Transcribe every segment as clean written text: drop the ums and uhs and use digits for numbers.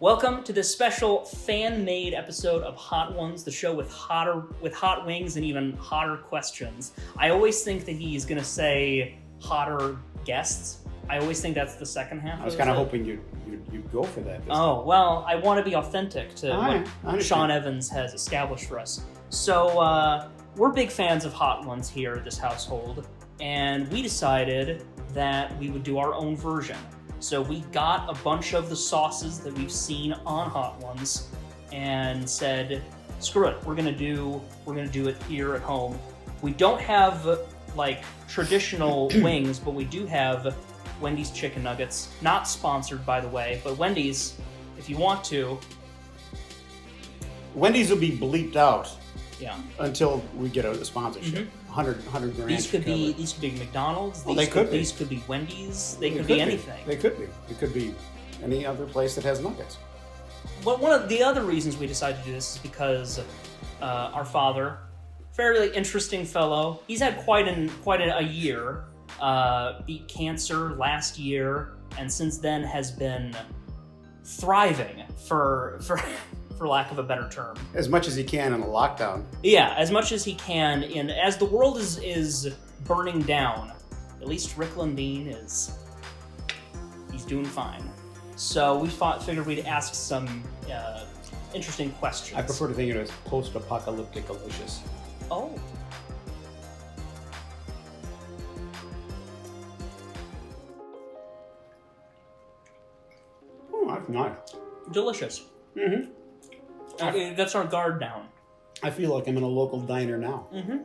Welcome to this special fan-made episode of Hot Ones, the show with hot wings and even hotter questions. I always think that he's going to say hotter guests. I always think that's the second half. I was kind of hoping you'd go for that. Oh, well, I want to be authentic to what Sean Evans has established for us. So, we're big fans of Hot Ones here at this household, and we decided that we would do our own version. So we got a bunch of the sauces that we've seen on Hot Ones and said, screw it, we're gonna do it here at home. We don't have like traditional wings, but we do have Wendy's chicken nuggets. Not sponsored, by the way, but Wendy's, if you want to. Wendy's will be bleeped out. Yeah. Until we get a sponsorship. Mm-hmm. 100 grand. These could be McDonald's. Well, These could be Wendy's. They could be anything. They could be. It could be any other place that has nuggets. But one of the other reasons we decided to do this is because our father, fairly interesting fellow, he's had quite a year. Beat cancer last year, and since then has been thriving for lack of a better term. As much as he can in a lockdown. Yeah, as much as he can. As the world is burning down, at least Rick Lundin he's doing fine. So we figured we'd ask some interesting questions. I prefer to think of it as post-apocalyptic delicious. Oh. Oh, that's nice. Delicious. Mm-hmm. That's our guard down. I feel like I'm in a local diner now. Mm-hmm.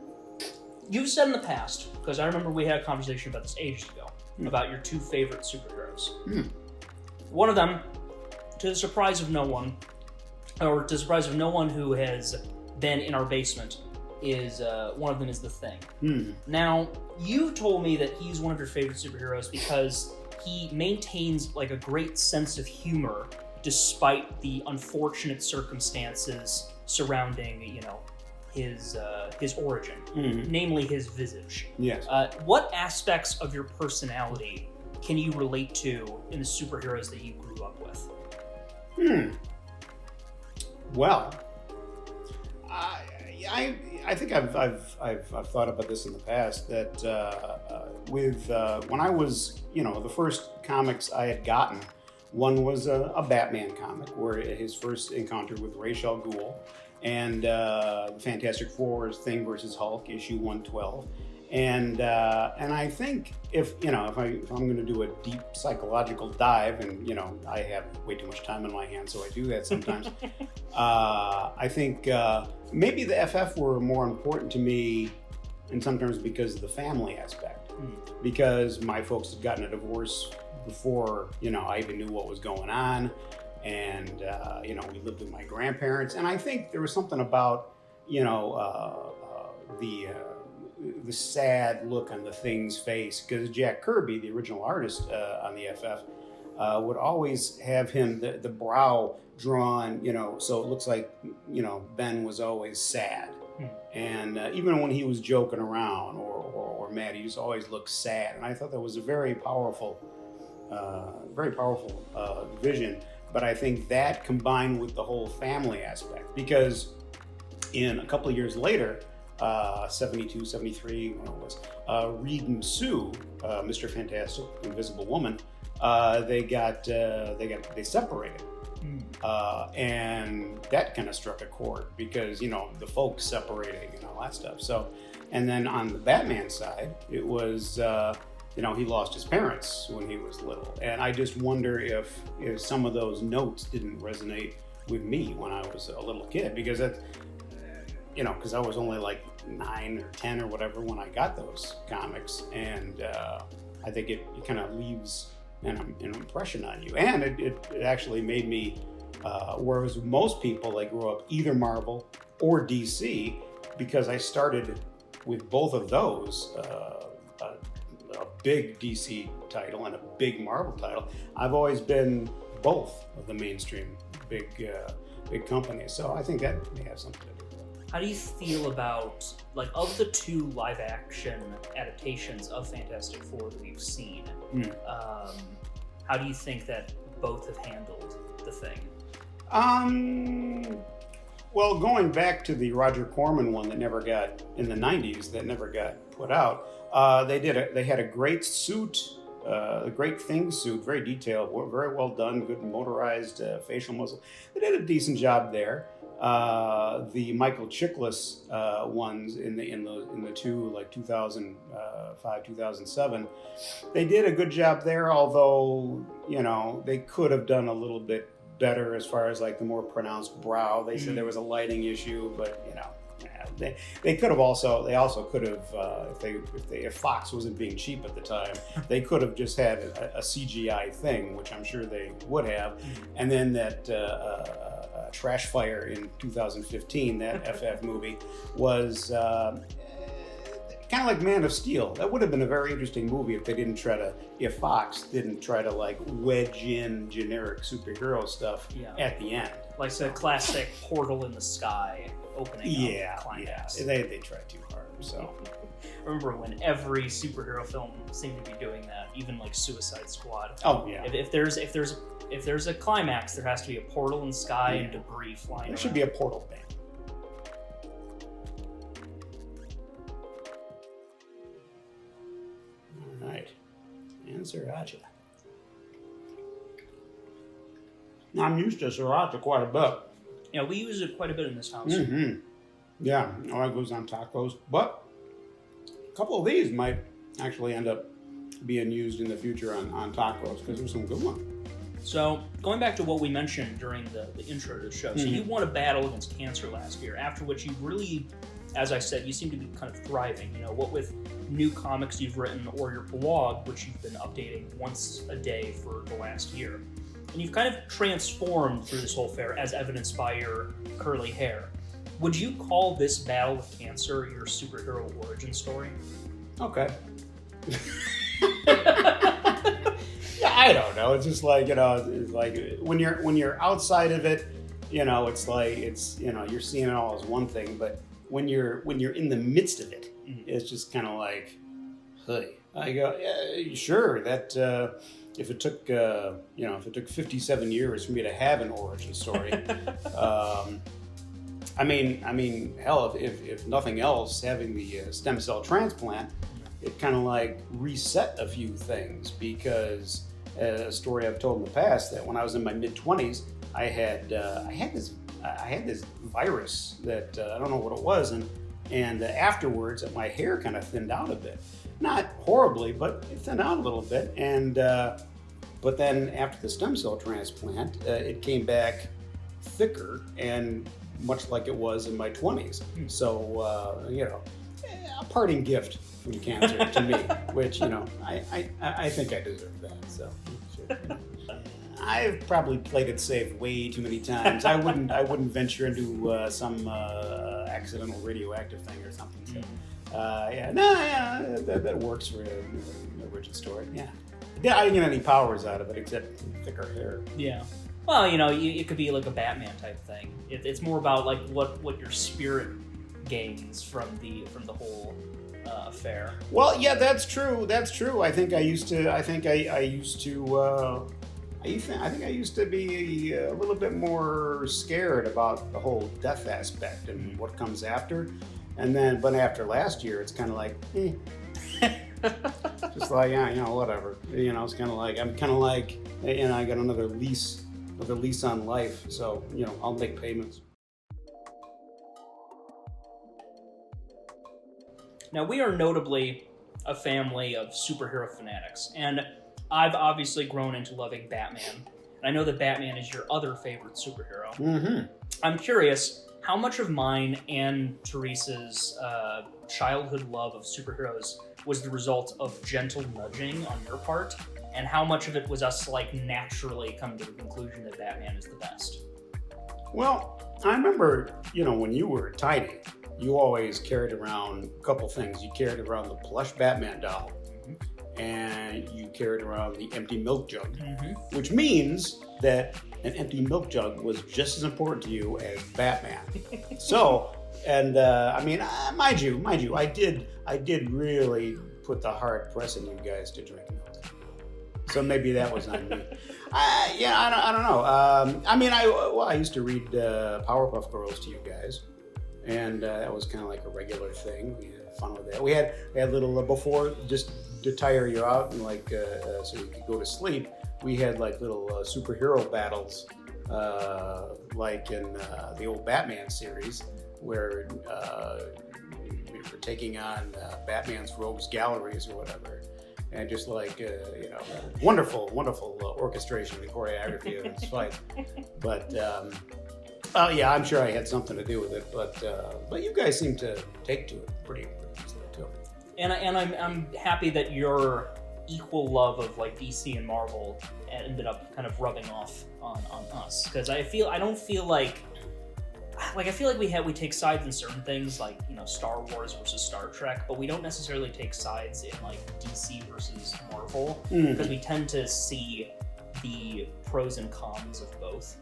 You've said in the past, because I remember we had a conversation about this ages ago, about your two favorite superheroes. One of them, to the surprise of no one, or to the surprise of no one who has been in our basement, is one of them is The Thing. Now, you've told me that he's one of your favorite superheroes because he maintains like a great sense of humor despite the unfortunate circumstances surrounding, his origin, namely his visage. Yes. What aspects of your personality can you relate to in the superheroes that you grew up with? Well, I think I've thought about this in the past that when I was the first comics I had gotten. One was a Batman comic, where his first encounter with Ra's al Ghul, and the Fantastic Four's Thing versus Hulk, issue 112, and I think if I'm going to do a deep psychological dive, and I have way too much time on my hands, so I do that sometimes. I think maybe the FF were more important to me, and sometimes because of the family aspect, because my folks had gotten a divorce before I even knew what was going on, and we lived with my grandparents, and I think there was something about the sad look on the Thing's face, because Jack Kirby, the original artist on the FF, would always have him the brow drawn, so it looks like Ben was always sad, and even when he was joking around or mad, he just always looked sad, and I thought that was a very powerful vision. But I think that combined with the whole family aspect, because in a couple of years later, 72, 73, when it was, Reed and Sue, Mr. Fantastic, Invisible Woman, they separated. And that kind of struck a chord, because the folks separating and all that stuff. So, and then on the Batman side, it was he lost his parents when he was little, and I just wonder if some of those notes didn't resonate with me when I was a little kid, because because I was only like 9 or 10 or whatever when I got those comics, and I think it kind of leaves an impression on you, and it actually made me, whereas most people, they grew up either Marvel or DC, because I started with both of those, a big DC title and a big Marvel title. I've always been both of the mainstream big companies, so I think that may have something to do with it. How do you feel about, of the two live action adaptations of Fantastic Four that we've seen, how do you think that both have handled The Thing? Well, going back to the Roger Corman one that never got in the '90s, that never got put out, they had a great suit, a great thing suit, very detailed, very well done, good motorized facial muscle. They did a decent job there. The Michael Chiklis ones in the two, like 2005, 2007, they did a good job there. Although they could have done a little bit better as far as like the more pronounced brow. They said there was a lighting issue, but they could have also could have if Fox wasn't being cheap at the time, they could have just had a CGI thing, which I'm sure they would have, and then that Trash Fire in 2015, that FF movie was kind of like Man of Steel. That would have been a very interesting movie if Fox didn't try to like wedge in generic superhero stuff at the end. Like the classic portal in the sky opening up climax. They tried too hard. So I remember when every superhero film seemed to be doing that, even like Suicide Squad. Oh yeah. If there's a climax, there has to be a portal in the sky and debris flying. There should be a portal band. All right, and sriracha. I'm used to sriracha quite a bit. Yeah, we use it quite a bit in this house. Mm-hmm. Yeah, all that goes on tacos. But a couple of these might actually end up being used in the future on tacos because there's some good ones. So, going back to what we mentioned during the intro to the show, so you won a battle against cancer last year, after which you really, as I said, you seem to be kind of thriving. What with new comics you've written or your blog, which you've been updating once a day for the last year. And you've kind of transformed through this whole fair, as evidenced by your curly hair. Would you call this battle with cancer your superhero origin story? Okay. Yeah, I don't know. It's just like, it's like when you're outside of it, it's like you're seeing it all as one thing, but when you're in the midst of it, it's just kind of like, hey. I go, yeah, sure, that if it took 57 years for me to have an origin story, I mean, hell, if nothing else, having the stem cell transplant, it kind of like reset a few things, because a story I've told in the past, that when I was in my mid-20s, I had this virus that I don't know what it was, and afterwards my hair kind of thinned out a bit. Not horribly, but it thinned out a little bit. And but then after the stem cell transplant, it came back thicker and much like it was in my 20s. So a parting gift from cancer to me, which I think I deserve that. So I've probably played it safe way too many times. I wouldn't venture into some accidental radioactive thing or something. So. That works for an origin story. Yeah, I didn't get any powers out of it except thicker hair. Yeah. Well, it could be like a Batman type thing. It's more about like what your spirit gains from the whole affair. Well, yeah, that's true. That's true. I think I used to be a little bit more scared about the whole death aspect and what comes after. But after last year, it's kind of like, just like, whatever. It's kind of like, I got another lease on life. So, I'll make payments. Now, we are notably a family of superhero fanatics, and I've obviously grown into loving Batman. And I know that Batman is your other favorite superhero. Mm-hmm. I'm curious, how much of mine and Teresa's childhood love of superheroes was the result of gentle nudging on your part, and how much of it was us naturally coming to the conclusion that Batman is the best? Well, I remember, when you were tiny, you always carried around a couple things. You carried around the plush Batman doll, and you carried around the empty milk jug, which means that an empty milk jug was just as important to you as Batman. So, and mind you, I did really put the hard press on you guys to drink milk. So maybe that was on me. I don't know. I used to read Powerpuff Girls to you guys, and that was kind of like a regular thing. We had fun with that. We had little before, just to tire you out and so you could go to sleep. We had like little superhero battles, like in the old Batman series, where we were taking on Batman's Rogues Galleries or whatever. And just wonderful orchestration and choreography of this fight. But I'm sure I had something to do with it. But you guys seem to take to it pretty easily too. And I'm happy that your equal love of like DC and Marvel ended up kind of rubbing off on us, because I feel like we take sides in certain things, like, you know, Star Wars versus Star Trek, but we don't necessarily take sides in like DC versus Marvel, because we tend to see the pros and cons of both.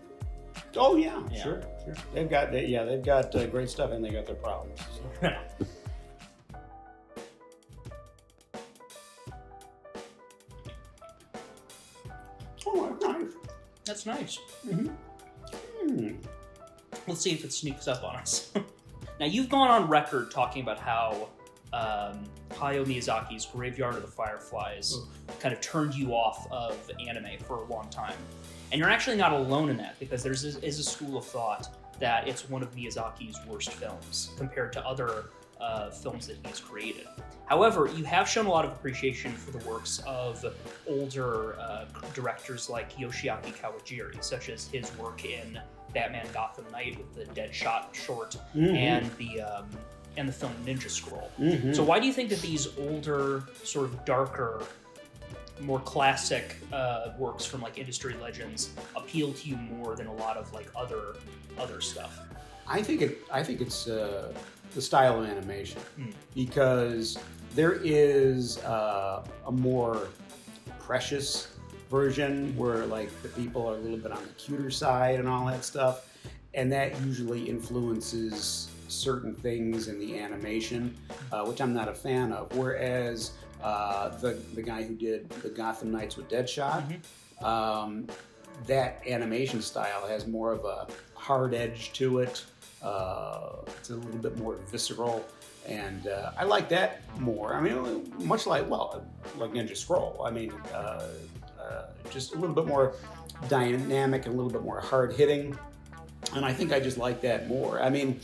Oh yeah. Sure. They've got great stuff, and they got their problems. So. Oh, that's nice. That's nice. Mm-hmm. Let's see if it sneaks up on us. Now, you've gone on record talking about how Hayao Miyazaki's Graveyard of the Fireflies kind of turned you off of anime for a long time. And you're actually not alone in that, because there is a school of thought that it's one of Miyazaki's worst films compared to other films that he's created. However, you have shown a lot of appreciation for the works of older directors like Yoshiaki Kawajiri, such as his work in Batman Gotham Knight with the Deadshot short, and the film Ninja Scroll. So why do you think that these older, sort of darker, more classic works from like industry legends appeal to you more than a lot of like other stuff? I think it's the style of animation, because there is a more precious version where like the people are a little bit on the cuter side and all that stuff, and that usually influences certain things in the animation, which I'm not a fan of. Whereas the guy who did the Gotham Knights with Deadshot, that animation style has more of a hard edge to it. It's a little bit more visceral, and I like that more. I mean, much like Ninja Scroll. I mean, just a little bit more dynamic and a little bit more hard hitting, and I think I just like that more. I mean,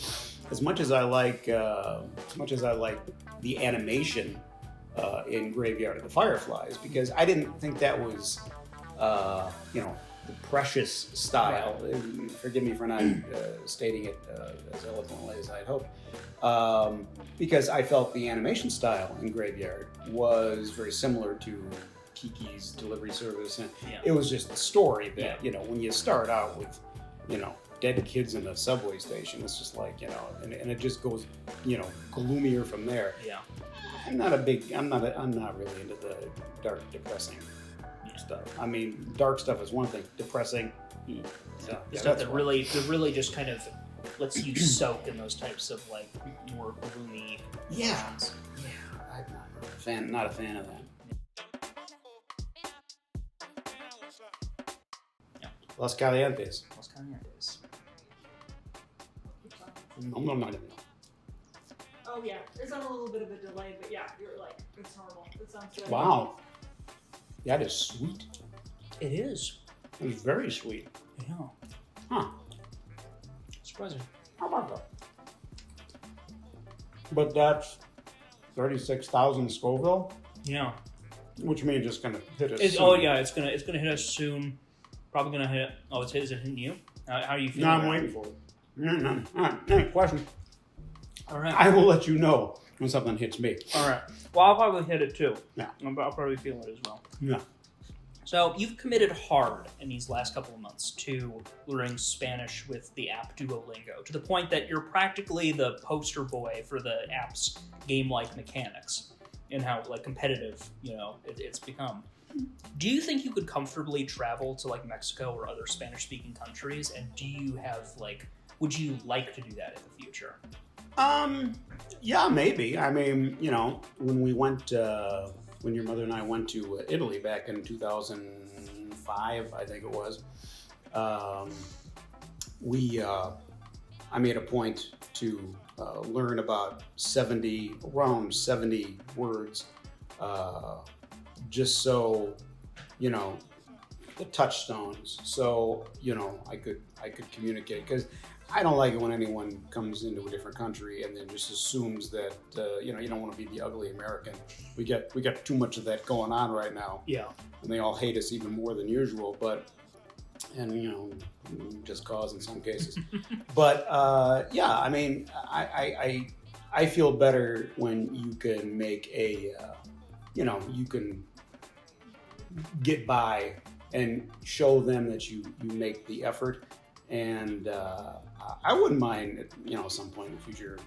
as much as I like the animation in Graveyard of the Fireflies, because I didn't think that was the precious style. Right. Forgive me for not stating it as eloquently as I'd hoped, because I felt the animation style in Graveyard was very similar to Kiki's Delivery Service, and it was just the story that, when you start out with, dead kids in a subway station, it's just like, and it just goes, gloomier from there. Yeah. I'm not really into the dark, depressing stuff. I mean, dark stuff is one thing, depressing. Stuff that really just kind of lets you soak in those types of like more gloomy emotions. I'm not a fan of that. Los Calientes. No. Oh yeah, there's on a little bit of a delay, but yeah, you're like, it's normal. It sounds good. Wow. That is sweet. It is. It's very sweet. Yeah. Huh. Surprising. How about that? But that's 36,000 Scoville? Yeah. Which means it's gonna hit us soon. Oh yeah, it's gonna hit us soon. Probably gonna hit. Oh, is it hitting you? How are you feeling? No, I'm waiting for it. No. All right, question. All right. I will let you know when something hits me. All right. Well, I'll probably hit it too. Yeah. I'll probably feel it as well. Yeah. So you've committed hard in these last couple of months to learning Spanish with the app Duolingo, to the point that you're practically the poster boy for the app's game-like mechanics and how like competitive, it's become. Do you think you could comfortably travel to like Mexico or other Spanish-speaking countries? And do you have would you like to do that in the future? Yeah, maybe. I mean, when we went when your mother and I went to Italy back in 2005, I think it was. I made a point to learn about around 70 words, just so, the touchstones, so, I could communicate, because I don't like it when anyone comes into a different country and then just assumes that, you don't want to be the ugly American. We got too much of that going on right now. Yeah. And they all hate us even more than usual, and just cause in some cases. But yeah, I mean, I feel better when you can make you can get by and show them that you make the effort. And I wouldn't mind, at some point in the future,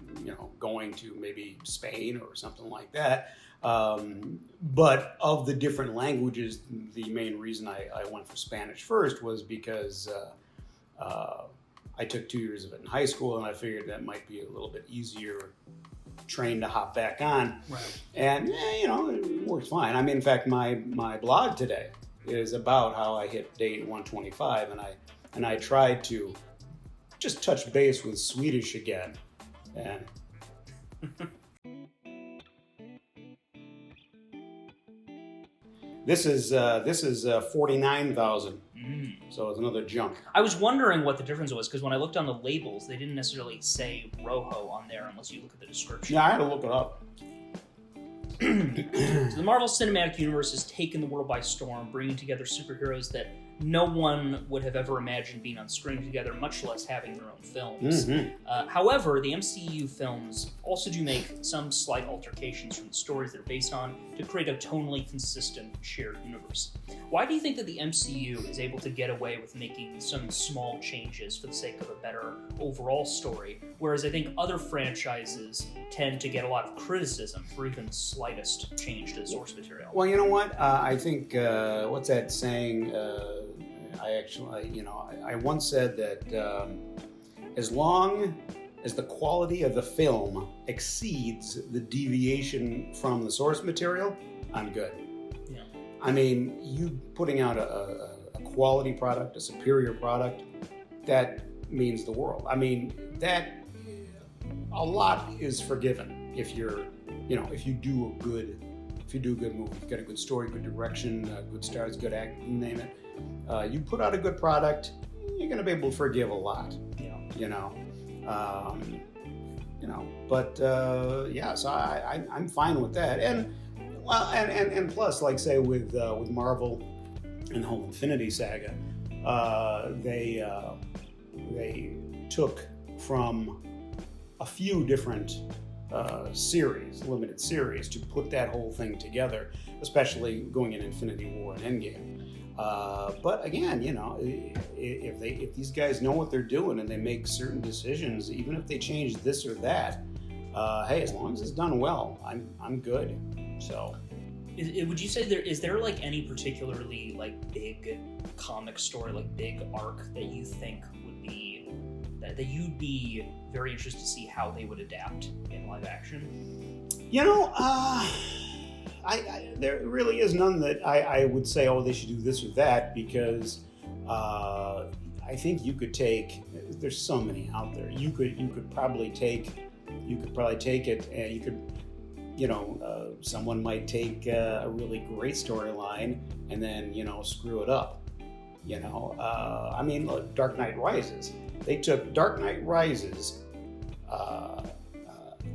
going to maybe Spain or something like that. But of the different languages, the main reason I went for Spanish first was because I took 2 years of it in high school, and I figured that might be a little bit easier train to hop back on. Right. And, it works fine. I mean, in fact, my blog today is about how I hit date 125, and I tried to just touch base with Swedish again. And this is 49,000. So it's another jump. I was wondering what the difference was, because when I looked on the labels, they didn't necessarily say Rojo on there unless you look at the description. Yeah, I had to look it up. So the Marvel Cinematic Universe has taken the world by storm, bringing together superheroes that no one would have ever imagined being on screen together, much less having their own films. However, the MCU films also do make some slight alterations from the stories that are based on to create a tonally consistent shared universe. Why do you think that the MCU is able to get away with making some small changes for the sake of a better overall story, whereas I think other franchises tend to get a lot of criticism for even slightest change to the source material? Well, you know what? I think, what's that saying? I once said that as long as the quality of the film exceeds the deviation from the source material, I'm good. Yeah. I mean, you putting out a quality product, a superior product, that means the world. I mean, that a lot is forgiven if if you do a good movie, you've got a good story, good direction, good stars, good acting, you name it. You put out a good product, you're going to be able to forgive a lot. Yeah. But yeah, so I'm fine with that. And well, and plus, like say with Marvel and the whole Infinity Saga, they took from a few different limited series to put that whole thing together, especially going in Infinity War and Endgame. But again, if these guys know what they're doing and they make certain decisions, even if they change this or that, hey, as long as it's done well, I'm good. So, would you say is there like any particularly like big comic story, like big arc that you think would be that you'd be very interested to see how they would adapt in live action? There really is none that I would say, oh, they should do this or that, because I think you could take. There's so many out there. You could probably take it, and you could, someone might take a really great storyline and then screw it up. I mean, look, Dark Knight Rises. They took Dark Knight Rises.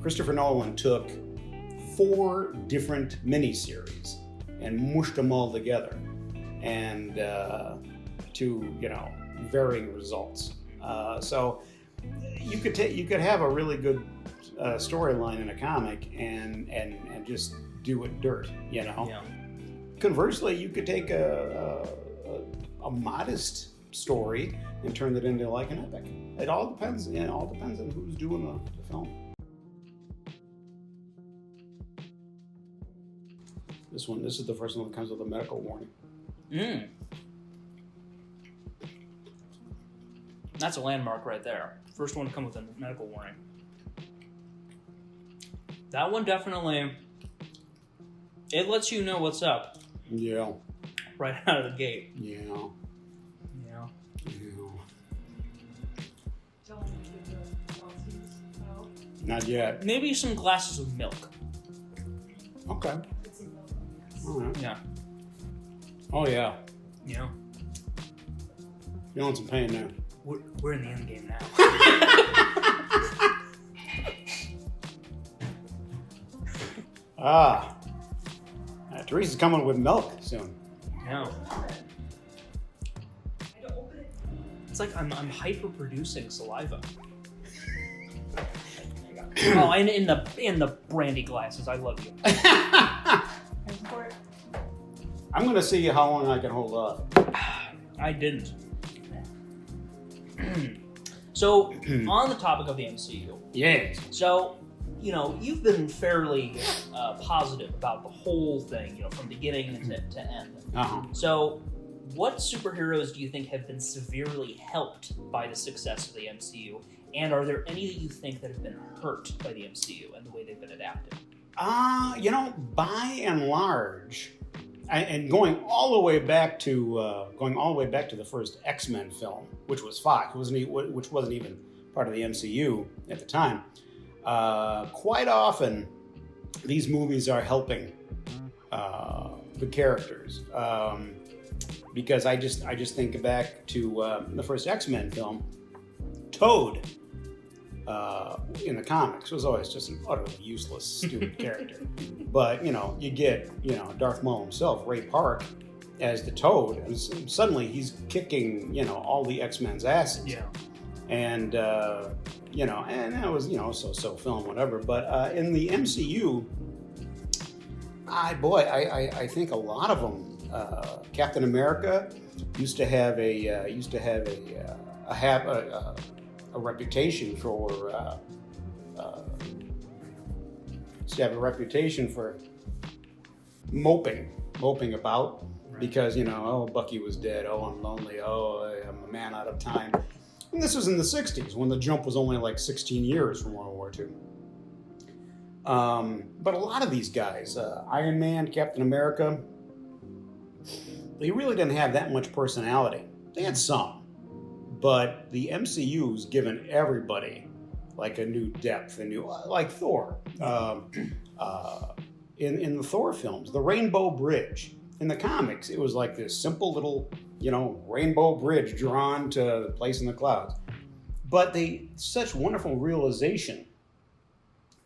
Christopher Nolan took 4 different miniseries and mushed them all together, and to varying results. So you could have a really good storyline in a comic and just do it dirt. Yeah. Conversely, you could take a modest story and turn it into like an epic. It all depends. It all depends on who's doing the film. This is the first one that comes with a medical warning. That's a landmark right there. First one to come with a medical warning. That one definitely It lets you know what's up Yeah. right out of the gate. Yeah. Yeah. Yeah. Don't give the Aussies, no. Not yet. Maybe some glasses of milk. Okay. It's a no. All right. Yeah. Oh yeah. Yeah. Feeling some pain now. We're in the end game now. Teresa's coming with milk soon. Yeah. I don't open it. It's like I'm hyper producing saliva. Oh, and in the brandy glasses, I love you. Thanks for it. I'm gonna see how long I can hold off. I didn't. So, on the topic of the MCU, Yes. so, you know, you've been fairly positive about the whole thing, you know, from beginning to end. Uh-huh. So, what superheroes do you think have been severely helped by the success of the MCU? And are there any that you think that have been hurt by the MCU and the way they've been adapted? You know, by and large, and going all the way back to the first X-Men film, which was Fox, which wasn't even part of the MCU at the time. Quite often, these movies are helping the characters, because I just think back to the first X-Men film. Toad in the comics was always just an utterly useless, stupid character. But, you know, you get, Darth Maul himself, Ray Park, as the Toad, and suddenly he's kicking, all the X-Men's asses. Yeah. And, and that was, so film, whatever. But in the MCU, I think a lot of them, Captain America used to have a reputation for moping about, because Bucky was dead, I'm lonely, I'm a man out of time. And this was in the 60s when the jump was only like 16 years from World War II. But a lot of these guys, Iron Man, Captain America, they really didn't have that much personality. They had some. But the MCU's given everybody like a new depth, like Thor. In the Thor films, the Rainbow Bridge. In the comics, it was like this simple little, rainbow bridge drawn to the place in the clouds. But such wonderful realization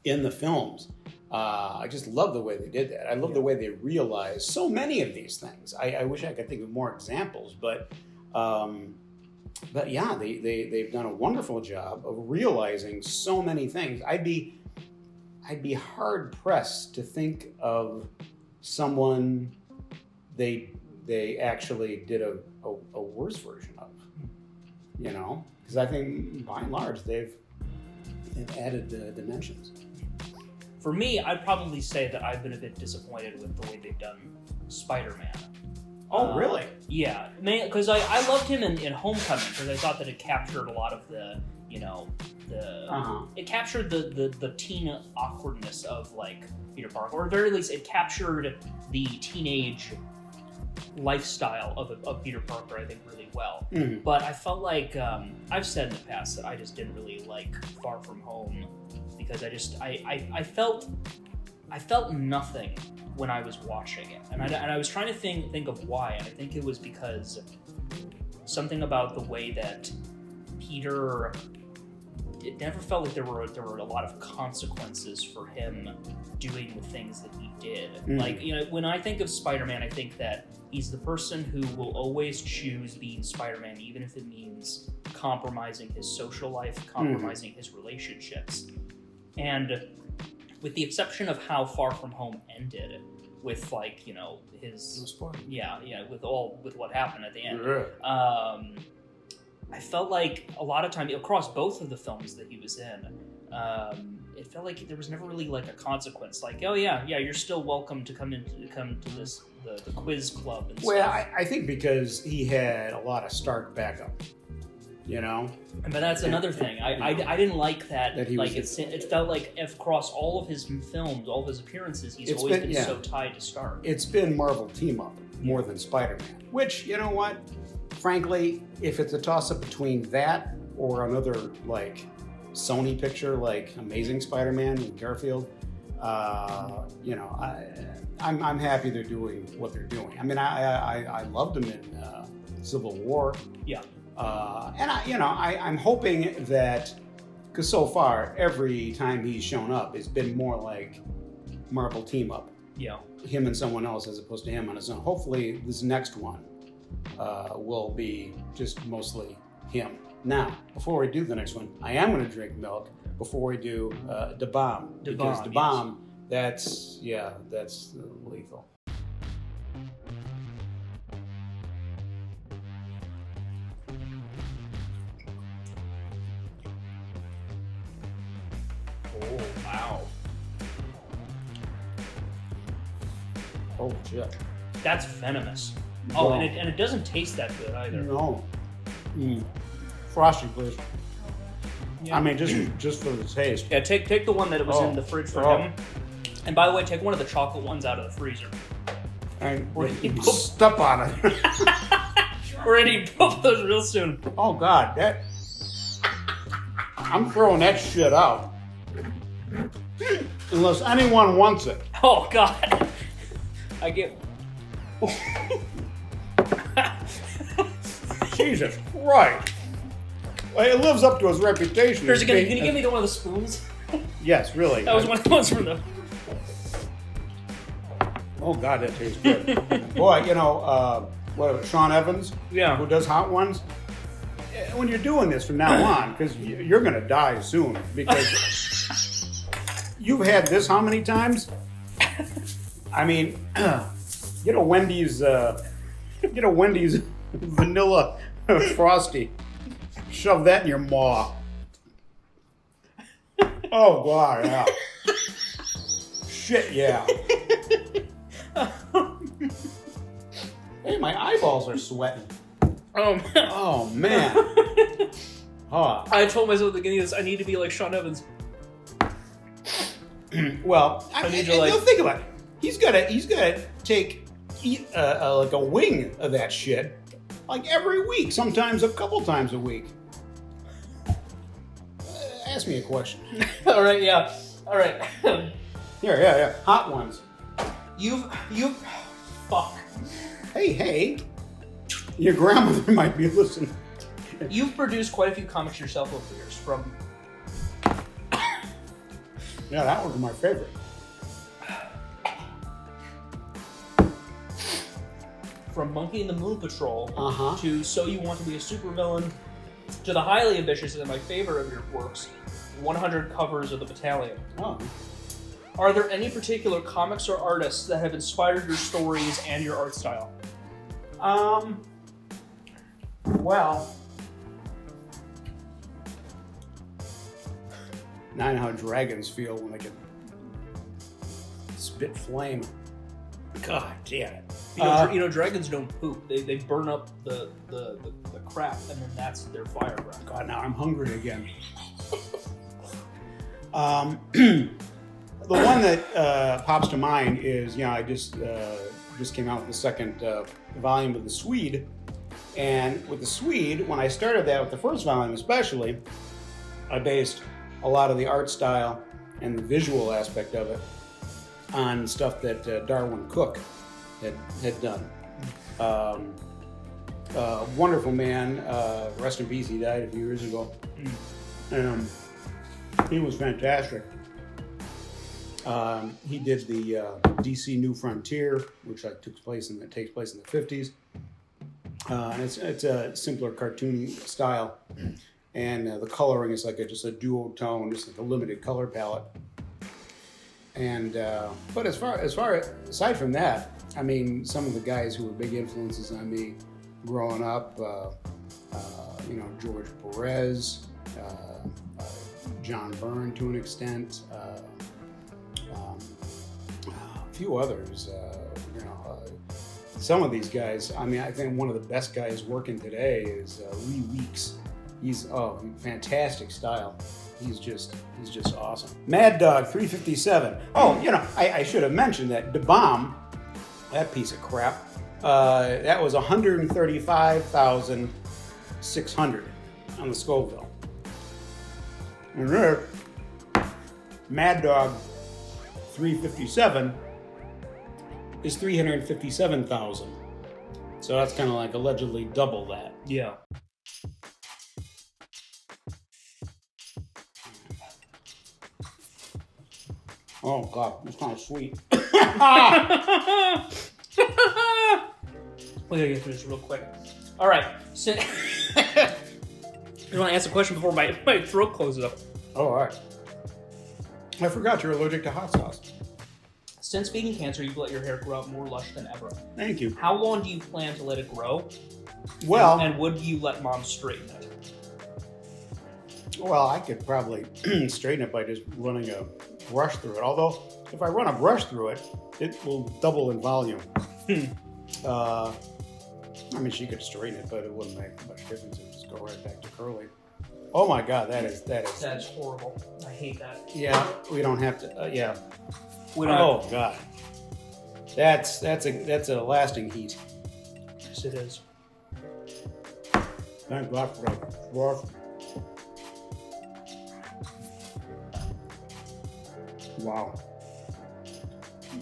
in the films. I just love the way they did that. I love the way they realized so many of these things. I wish I could think of more examples, but yeah, they've done a wonderful job of realizing so many things. I'd be hard pressed to think of someone they actually did a worse version of, because I think by and large they've added dimensions. For me, I'd probably say that I've been a bit disappointed with the way they've done Spider-Man. Oh, really? Yeah, because I loved him in Homecoming, because I thought that it captured a lot of the, it captured the teen awkwardness of like Peter Parker, or at the very least, it captured the teenage lifestyle of Peter Parker, I think, really well. Mm-hmm. But I felt like I've said in the past that I just didn't really like Far From Home, because I felt nothing when I was watching it, and I was trying to think of why, and I think it was because something about the way that Peter, it never felt like there were a lot of consequences for him doing the things that he did. Mm. Like, when I think of Spider-Man, I think that he's the person who will always choose being Spider-Man, even if it means compromising his social life, compromising his relationships. And with the exception of how Far From Home ended, with like, his with what happened at the end. I felt like a lot of time across both of the films that he was in, it felt like there was never really like a consequence. Like, oh yeah, you're still welcome to come to this the quiz club. And Well, stuff. I think because he had a lot of Stark backup. you know. But that's another thing. I didn't like that. That he like was- it felt like across all of his films, all of his appearances, he's It's always been- been yeah. so tied to Stark. It's been Marvel team up more than Spider-Man. Which, you know what? Frankly, if it's a toss-up between that or another like Sony picture like Amazing Spider-Man with Garfield, you know, I'm happy they're doing what they're doing. I mean, I loved him in Civil War. Yeah. And I'm hoping that, because so far every time he's shown up, it's been more like Marvel team up, Yeah. him and someone else as opposed to him on his own. Hopefully, this next one will be just mostly him. Now, before we do the next one, I am going to drink milk before we do Da Bomb, because Da Bomb, that's lethal. Oh wow. Oh shit! That's venomous. Oh, Wow. and it doesn't taste that good either. No. Frosty, please. Yeah. I mean, just for the taste. Yeah, take the one that was Oh. in the fridge for Oh. him. And by the way, take one of the chocolate ones out of the freezer. And Or you you- step on it. We're eating both of those real soon. Oh God, I'm throwing that shit out. Unless anyone wants it. Oh God. I get. Jesus Christ. Well, it lives up to his reputation. Here's as again. being- Can you give me one of the spoons? Yes, really. That was one of the ones from the. Oh God, that tastes good. Boy, you know, what, Sean Evans, Yeah. who does hot ones. When you're doing this from now on, because you're going to die soon, because you've had this how many times? I mean, get a Wendy's vanilla Frosty. Shove that in your maw. Oh God, yeah. Shit, yeah. Hey, my eyeballs are sweating. Oh man. Huh. I told myself at the beginning of this, I need to be like Sean Evans. Well, I need to, and like- you'll think about it. He's gotta take like a wing of that shit, like every week, sometimes a couple times a week. Ask me a question. All right, yeah. All right. Here, yeah. Hot ones. You've fuck. Hey. Your grandmother might be listening. You've produced quite a few comics yourself over the years, from Yeah, that was my favorite. Monkey and the Moon Patrol Uh-huh. to So You Want to Be a Supervillain to the highly ambitious and my favorite of your works, 100 covers of the Battalion. Oh. Are there any particular comics or artists that have inspired your stories and your art style? Well, now I know how dragons feel when they can spit flame. God damn it. You know, dragons don't poop. They burn up the crap, and then that's their fire breath. God, now I'm hungry again. The one that pops to mind is, I just came out with the second volume of The Swede. And with The Swede, when I started that with the first volume especially, I based a lot of the art style and the visual aspect of it on stuff that Darwin Cook had done. Wonderful man, rest in peace, he died a few years ago. He was fantastic. He did the DC New Frontier, which takes place in the 50s. And it's a simpler cartoony style, and the coloring is like just a duotone, just like a limited color palette. And but aside from that, I mean, some of the guys who were big influences on me growing up, George Perez, John Byrne to an extent, a few others. Some of these guys, I mean, I think one of the best guys working today is Lee Weeks. He's fantastic style. He's just awesome. Mad Dog 357. Oh, I should have mentioned that DeBomb, that piece of crap, that was 135,600 on the Scoville. And Rick, Mad Dog 357 is 357,000. So that's kind of like allegedly double that. Yeah. Oh God, that's kind of sweet. We gotta get through this real quick. All right. So, I want to ask a question before my throat closes up. Oh, all right. I forgot you're allergic to hot sauce. Since beating cancer, you've let your hair grow out more lush than ever. Thank you. How long do you plan to let it grow? Well, and would you let Mom straighten it? well, I could probably straighten it by just running a brush through it. Although, if I run a brush through it, it will double in volume. I mean, she could straighten it, but it wouldn't make much difference. It would just go right back to curly. Oh my God, that is. That's horrible. I hate that. Yeah, we don't have to. Yeah. We don't Oh God, that's a lasting heat. Yes, it is. Thank God for that brush. Wow.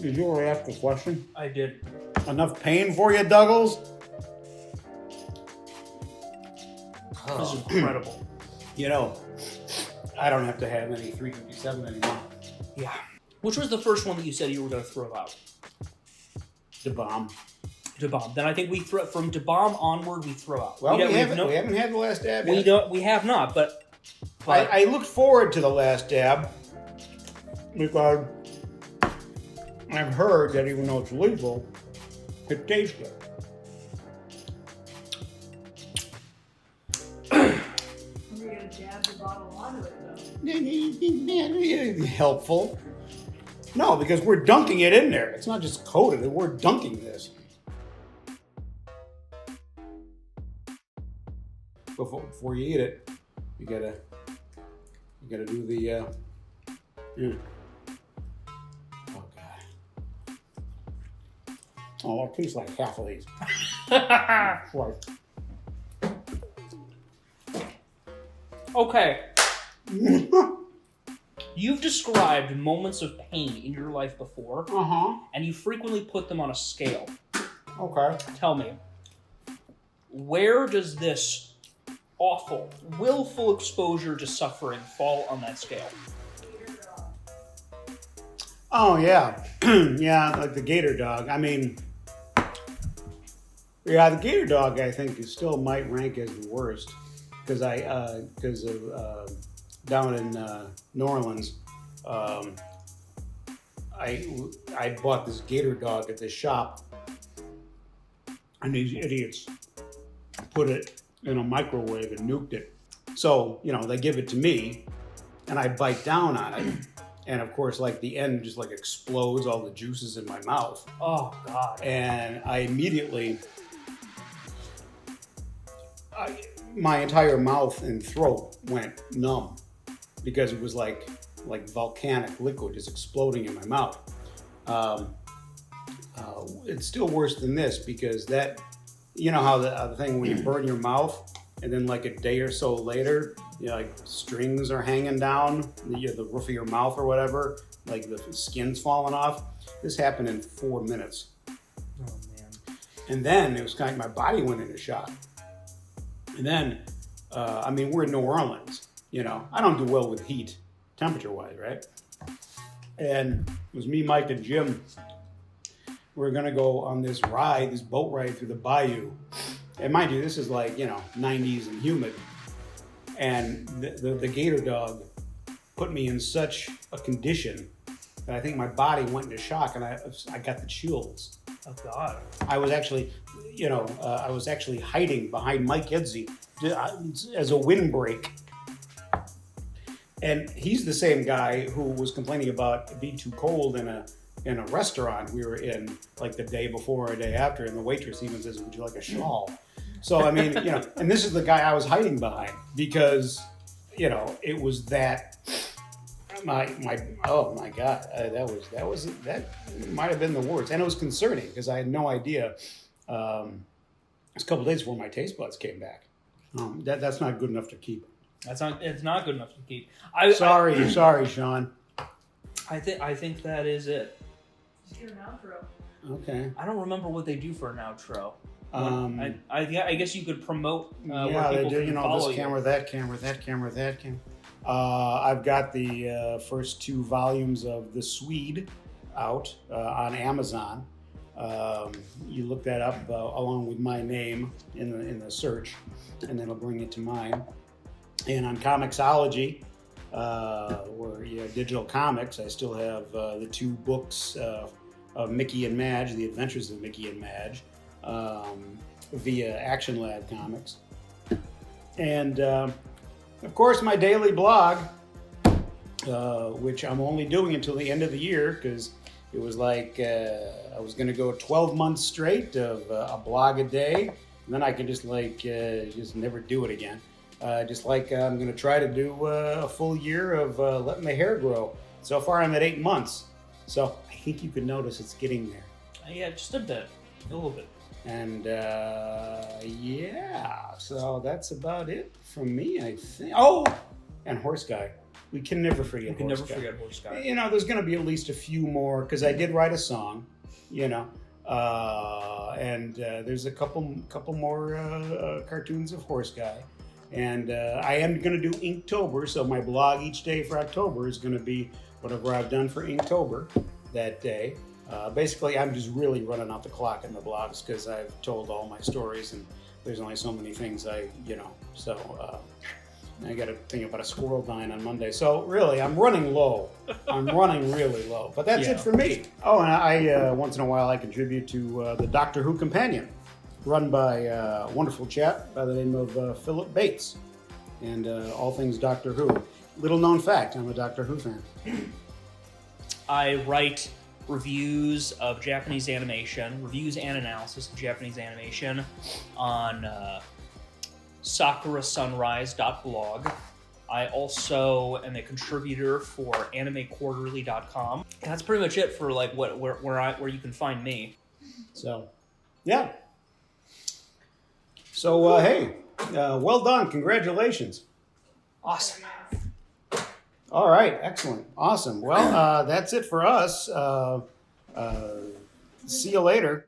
Did you already ask the question? I did. Enough pain for you, Douglas? This is incredible. I don't have to have any 357 anymore. Yeah. Which was the first one that you said you were going to throw out? DeBomb. DeBomb. Then I think we throw from DeBomb onward. We throw out. Well, we haven't had the last dab yet. We have not. But I looked forward to the last dab because I've heard that even though it's lethal, it tastes good. We're gonna jab the bottle onto it though. Helpful. No, because we're dunking it in there. It's not just coated. We're dunking this. Before you eat it, you gotta do the. Oh God. Oh, it tastes like half of these. Right. okay. You've described moments of pain in your life before, and you frequently put them on a scale. Okay. Tell me, where does this awful, willful exposure to suffering fall on that scale? Oh yeah, yeah, like the gator dog. I mean, yeah, the gator dog I think is still might rank as the worst because down in New Orleans, I bought this gator dog at this shop, and these idiots put it in a microwave and nuked it. So they give it to me, and I bite down on it. And of course, like the end just like explodes all the juices in my mouth. Oh God! And I immediately, my entire mouth and throat went numb because it was like volcanic liquid just exploding in my mouth. It's still worse than this because that, how the thing when you burn your mouth and then like a day or so later, like strings are hanging down the roof of your mouth or whatever, like the skin's falling off. This happened in 4 minutes. Oh man! And then it was kind of my body went into shock. And then, we're in New Orleans. I don't do well with heat, temperature-wise, right? And it was me, Mike, and Jim. We were gonna go on this boat ride through the bayou. And mind you, this is like 90s and humid. And the gator dog put me in such a condition that I think my body went into shock, and I got the chills. Oh God! I was actually, hiding behind Mike Edsey as a windbreak. And he's the same guy who was complaining about it being too cold in a restaurant we were in like the day before or day after, and the waitress even says, "Would you like a shawl?" So I mean, and this is the guy I was hiding behind because, it was that. Oh my God, that might have been the worst, and it was concerning because I had no idea. It was a couple of days before my taste buds came back. That's not good enough to keep. It's not good enough to keep. Sorry, Sean. I think that is it. Just get an outro. Okay. I don't remember what they do for an outro. Yeah, I guess you could promote where they people do. can follow This camera, that camera, that camera, that camera. I've got the first 2 volumes of The Swede out on Amazon. You look that up along with my name in the search, and it'll bring you to mine. And on Comixology, or digital comics, I still have the 2 books of Mickey and Madge, The Adventures of Mickey and Madge, via Action Lab Comics. And of course, my daily blog, which I'm only doing until the end of the year because it was like I was going to go 12 months straight of a blog a day, and then I could just never do it again. I'm going to try to do a full year of letting my hair grow. So far, I'm at 8 months. So I think you could notice it's getting there. Yeah, just a bit, a little bit. And so that's about it from me, I think. Oh, and Horse Guy. We can never forget You can Horse never Guy. forget Horse Guy. There's going to be at least a few more because I did write a song, and there's a couple more cartoons of Horse Guy. And I am going to do Inktober, so my blog each day for October is going to be whatever I've done for Inktober that day. Basically, I'm just really running out the clock in the blogs because I've told all my stories and there's only so many things so I got to think about a squirrel dying on Monday. So really, I'm running low. I'm running really low. But that's it for me. Oh, and I once in a while I contribute to the Doctor Who Companion, run by a wonderful chap by the name of Philip Bates, and all things Doctor Who. Little known fact, I'm a Doctor Who fan. I write reviews of Japanese animation, reviews and analysis of Japanese animation on sakurasunrise.blog. I also am a contributor for animequarterly.com. That's pretty much it for where you can find me. So, yeah. So, hey, well done. Congratulations. Awesome. All right, excellent, awesome. Well, that's it for us. See you later.